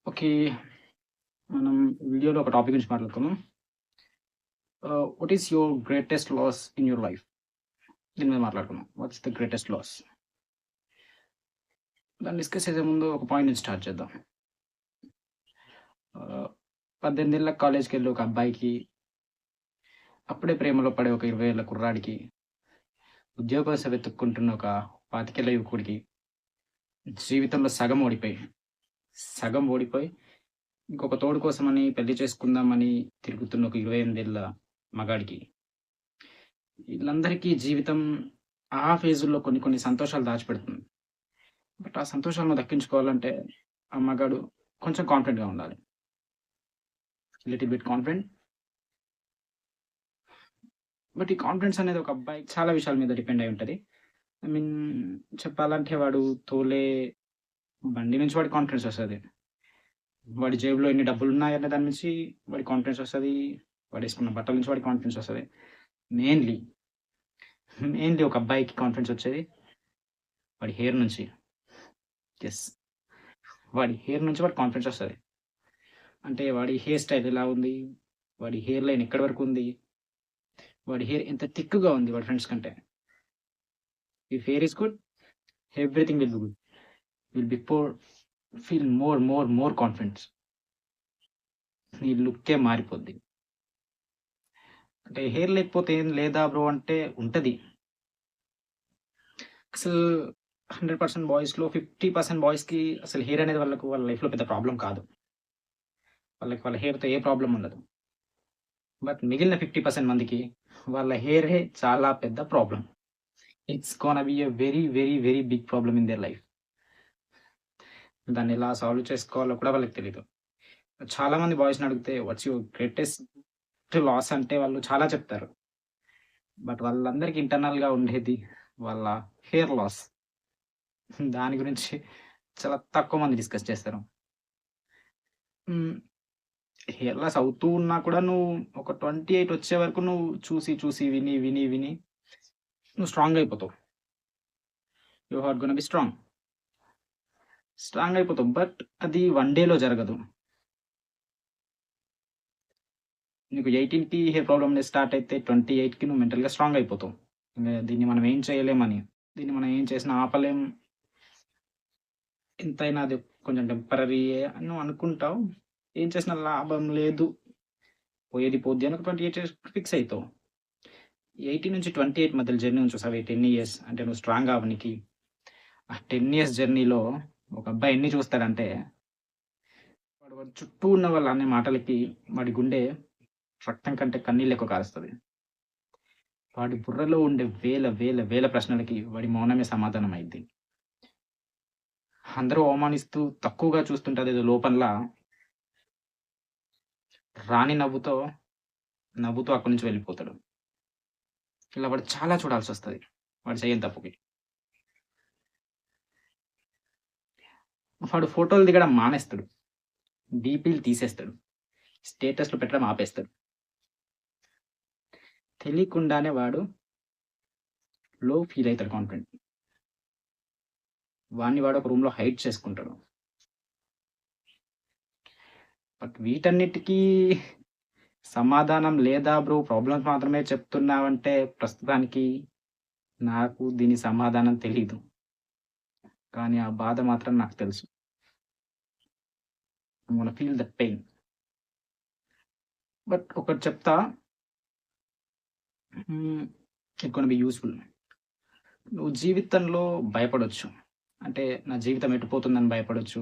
Okay. మనం వీడియోలో ఒక టాపిక్ గురించి మాట్లాడుకుందాం. What is your greatest loss in your life? దీని మీద మాట్లాడుకుందాం. What's the greatest loss? దాన్ని డిస్కస్ చేసే ముందు ఒక పాయింట్ నుంచి స్టార్ట్ చేద్దాం. 18 ఏళ్ళకి కాలేజ్‌కెళ్ళి ఒక అబ్బాయికి, అప్పుడే ప్రేమలో పడే ఒక 20 ఏళ్ల కుర్రాడికి, ఉద్యోగం వెతుక్కుంటున్న ఒక 25 ఏళ్ల యువకుడికి, జీవితంలో సగం ఓడిపోయి, ఇంకొక తోడు కోసమని పెళ్లి చేసుకుందామని తిరుగుతున్న ఒక 28 ఏళ్ల మగాడికి, వీళ్ళందరికీ జీవితం ఆ ఫేజుల్లో కొన్ని కొన్ని సంతోషాలు దాచిపెడుతుంది. బట్ ఆ సంతోషాలను దక్కించుకోవాలంటే ఆ మగాడు కొంచెం కాన్ఫిడెంట్‌గా ఉండాలి. Little bit confident. బట్ ఈ కాన్ఫిడెన్స్ అనేది ఒక అబ్బాయికి చాలా విషయాల మీద డిపెండ్ అయి ఉంటది. ఐ మీన్ చెప్పాలంటే వాడు తోలే బండి నుంచి వాడికి కాన్ఫిడెన్స్ వస్తది. వాడి జేబులో ఎన్ని డబ్బులున్నాయనే దాని నుంచి వాడికి కాన్ఫిడెన్స్ వస్తది. వాడేసుకున్న బట్టల నుంచి వాడికి కాన్ఫిడెన్స్ వస్తది. మెయిన్‌లీ, మెయిన్‌లీ ఒక అబ్బాయికి కాన్ఫిడెన్స్ వచ్చేది వాడి హెయిర్ నుంచి. యెస్. వాడి హెయిర్ నుంచి వాడికి కాన్ఫిడెన్స్ వస్తది. అంటే వాడి హెయిర్ స్టైల్ ఎలా ఉంది? వాడి హెయిర్ లైన్ ఎక్కడి వరకు ఉంది? వాడి హెయిర్ ఎంత థిక్‌గా ఉంది వాడి ఫ్రెండ్స్ కంటే. If hair is good, everything will be good. Will before feel more confidence. నీ లుక్కే మారిపోద్ది. అంటే హెయిర్ లేకపోతే ఏం లేదా బ్రో అంటే ఉంటది. అసలు 100% బాయ్స్‌లో 50% బాయ్స్‌కి అసలు హెయిర్ అనేది వాళ్ళ లైఫ్‌లో పెద్ద ప్రాబ్లమ్ కాదు. వాళ్ళ హెయిర్‌తో ఏ ప్రాబ్లమ్ ఉండదు. బట్ మిగిలిన 50% మందికి వాళ్ళ హెయిరే చాలా పెద్ద problem. It's gonna be a very big problem in their life. దాన్ని ఎలా సాల్వ్ చేసుకోవాలో కూడా వాళ్ళకి తెలీదు. చాలా మంది బాయ్స్‌ని అడిగితే వాట్స్ యువర్ గ్రేటెస్ట్ లాస్ అంటే వాళ్ళు చాలా చెప్తారు. బట్ వాళ్ళందరికి ఇంటర్నల్‌గా ఉండేది వాళ్ళ హెయిర్ లాస్. దాని గురించి చాలా తక్కువ మంది డిస్కస్ చేస్తారు. హ్మ్. హెయిర్ లాస్ అవుతూ ఉన్నా కూడా నువ్వు ఒక 28 వచ్చే వరకు నువ్వు చూసి, విని నువ్వు స్ట్రాంగ్ అయిపోతావు. You are gonna be strong. Strong అయిపోతావు. బట్ అది వన్ డేలో జరగదు. నీకు 18కి హెయిర్ ప్రాబ్లమ్ అనేది స్టార్ట్ అయితే 28కి నువ్వు మెంటల్‌గా స్ట్రాంగ్ అయిపోతావు. దీన్ని మనం ఏం చేయలేమని. దీన్ని మనం ఏం చేసినా ఆపలేం. ఎంతైనా అది కొంచెం టెంపరరీయే అని నువ్వు అనుకుంటావు. ఏం చేసినా లాభం లేదు. పోయేది పోద్ది అని ఒక 28 ఫిక్స్ అయితావు. 18-28 మధ్యలో జర్నీ ఉంది చూసావా? ఈ 10 ఇయర్స్ అంటే నువ్వు స్ట్రాంగ్ అవ్వనికి. ఆ 10 ఇయర్స్ జర్నీలో ఒక అబ్బాయి ఎన్ని చూస్తాడంటే, వాడి చుట్టూ ఉన్న వాళ్ళు అనే మాటలకి వాడి గుండె రక్తం కంటే కన్నీళ్ళు ఎక్కువ కారుస్తది. వాడి బుర్రలో ఉండే వేల ప్రశ్నలకి వాడి మౌనమే సమాధానం అయిద్ది. అందరూ అవమానిస్తూ తక్కువగా చూస్తుంటారు ఏదో లోపల రాని నవ్వుతూ అక్కడి నుంచి వెళ్ళిపోతాడు. ఇలా వాడు చాలా చూడాల్సొస్తది. వాడు చెయ్యని తప్పుకి. వాడు ఫోటోలు దిగడం మానేస్తాడు. డీపీలు తీసేస్తాడు. స్టేటస్‌లు పెట్టడం ఆపేస్తాడు. తెలియకుండానే వాడు లో ఫీల్ అయితాడు కాన్ఫిడెంట్. వాడిని ఒక రూమ్‌లో హైడ్ చేసుకుంటాడు. బట్ వీటన్నిటికి సమాధానం లేదా బ్రో ప్రాబ్లమ్స్ మాత్రమే చెప్తున్నావంటే ప్రస్తుతానికి నాకు దీని సమాధానం తెలీదు. కానీ ఆ బాధ మాత్రం నాకు తెలుసు. I gonna feel that pain. But ఒకటి చెప్తా. It gonna B useful. నువ్వు జీవితంలో భయపడొచ్చు. అంటే నా జీవితం ఎటుపోతుందని భయపడొచ్చు.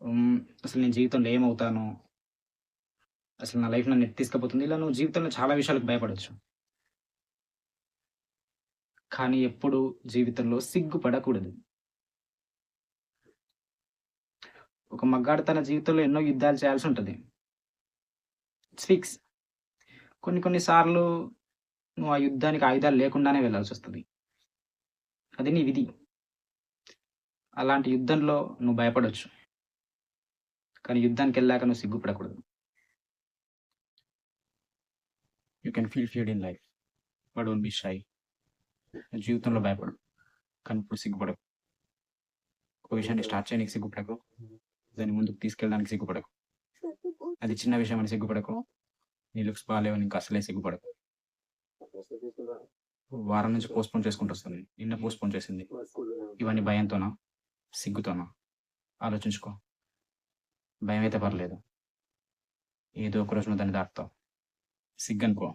హ్మ్. అసలు నేను జీవితంలో ఏమవుతానో? అసలు నా లైఫ్ నన్ను ఎటు తీసుకుపోతుంది? ఇలా నువ్వు జీవితంలో చాలా విషయాలకు భయపడొచ్చు. కానీ ఎప్పుడు జీవితంలో సిగ్గుపడకూడదు. ఒక మగాడు తన జీవితంలో ఎన్నో యుద్ధాలు చేయాల్సుంటది. It's fix. కొన్ని సార్లు నువ్వు ఆ యుద్ధానికి ఆయుధాలు లేకుండానే వెళ్ళాల్సొస్తది. అది నీ విధి. అలాంటి యుద్ధంలో నువ్వు భయపడొచ్చు. కానీ యుద్ధానికెళ్ళాక నువ్వు సిగ్గుపడకూడదు. You can feel feared in life. But don't be shy. జీవితంలో భయపడు. కానీ ఇప్పుడు సిగ్గుపడకు. ఒక విషయాన్ని స్టార్ట్ చేయనీకి సిగ్గుపడకు. దాన్ని ముందుకు తీసుకెళ్ళడానికి సిగ్గుపడకు. అది చిన్న విషయం అని సిగ్గుపడకు. నీ లుక్స్ బాలేవని ఇంకా అసలే సిగ్గుపడకు. వారం నుంచి పోస్ట్‌పోన్ చేసుకుంటూ వస్తుంది. నిన్న పోస్ట్‌పోన్ చేసింది. ఇవన్నీ భయంతోనా? సిగ్గుతోనా? ఆలోచించుకో. భయమైతే పర్లేదు. ఏదో ఒక రోజు నువ్వు దాన్ని దాటుతావు. సిగ్గనుకో.